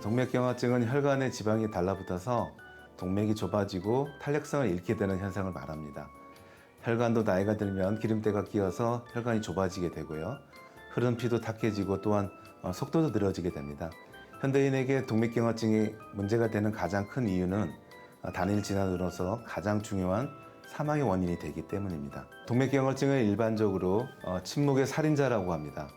동맥경화증은 혈관에 지방이 달라붙어서 동맥이 좁아지고 탄력성을 잃게 되는 현상을 말합니다. 혈관도 나이가 들면 기름때가 끼어서 혈관이 좁아지게 되고요. 흐르는 피도 탁해지고 또한 속도도 느려지게 됩니다. 현대인에게 동맥경화증이 문제가 되는 가장 큰 이유는 단일 질환으로서 가장 중요한 사망의 원인이 되기 때문입니다. 동맥경화증을 일반적으로 침묵의 살인자라고 합니다.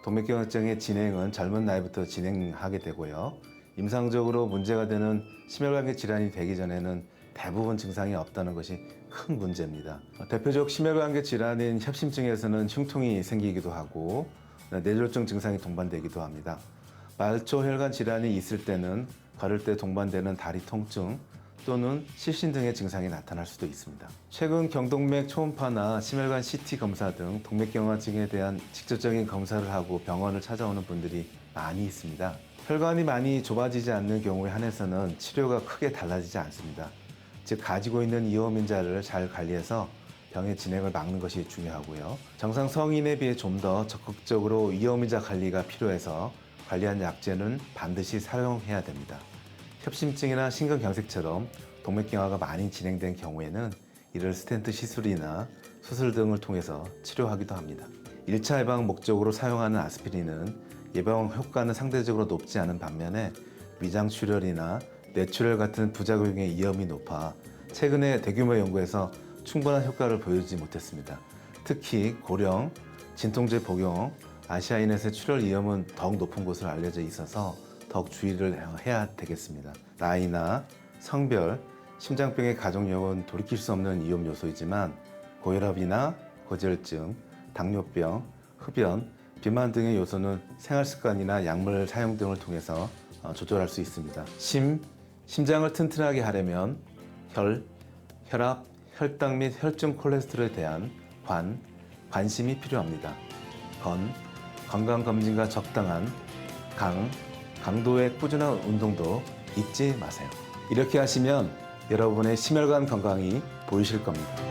동맥경화증의 진행은 젊은 나이부터 진행하게 되고요. 임상적으로 문제가 되는 심혈관계 질환이 되기 전에는 대부분 증상이 없다는 것이 큰 문제입니다. 대표적 심혈관계 질환인 협심증에서는 흉통이 생기기도 하고 뇌졸중 증상이 동반되기도 합니다. 말초 혈관 질환이 있을 때는 걸을 때 동반되는 다리 통증 또는 실신 등의 증상이 나타날 수도 있습니다. 최근 경동맥 초음파나 심혈관 CT 검사 등 동맥경화증에 대한 직접적인 검사를 하고 병원을 찾아오는 분들이 많이 있습니다. 혈관이 많이 좁아지지 않는 경우에 한해서는 치료가 크게 달라지지 않습니다. 즉 가지고 있는 이오민자를 잘 관리해서 병의 진행을 막는 것이 중요하고요. 정상 성인에 비해 좀 더 적극적으로 이오민자 관리가 필요해서 관리한 약제는 반드시 사용해야 됩니다. 협심증이나 심근경색처럼 동맥경화가 많이 진행된 경우에는 이를 스텐트 시술이나 수술 등을 통해서 치료하기도 합니다. 1차 예방 목적으로 사용하는 아스피린은 예방 효과는 상대적으로 높지 않은 반면에 위장출혈이나 뇌출혈 같은 부작용의 위험이 높아 최근에 대규모 연구에서 충분한 효과를 보여주지 못했습니다. 특히 고령, 진통제 복용, 아시아인에서의 출혈 위험은 더욱 높은 것으로 알려져 있어서 더욱 주의를 해야 되겠습니다. 나이나 성별, 심장병의 가족력은 돌이킬 수 없는 위험 요소이지만 고혈압이나 고지혈증, 당뇨병, 흡연, 비만 등의 요소는 생활습관이나 약물 사용 등을 통해서 조절할 수 있습니다. 심장을 튼튼하게 하려면 혈압, 혈당 및 혈중 콜레스테롤에 대한 관심이 필요합니다. 건강검진과 적당한 강도의 꾸준한 운동도 잊지 마세요. 이렇게 하시면 여러분의 심혈관 건강이 보이실 겁니다.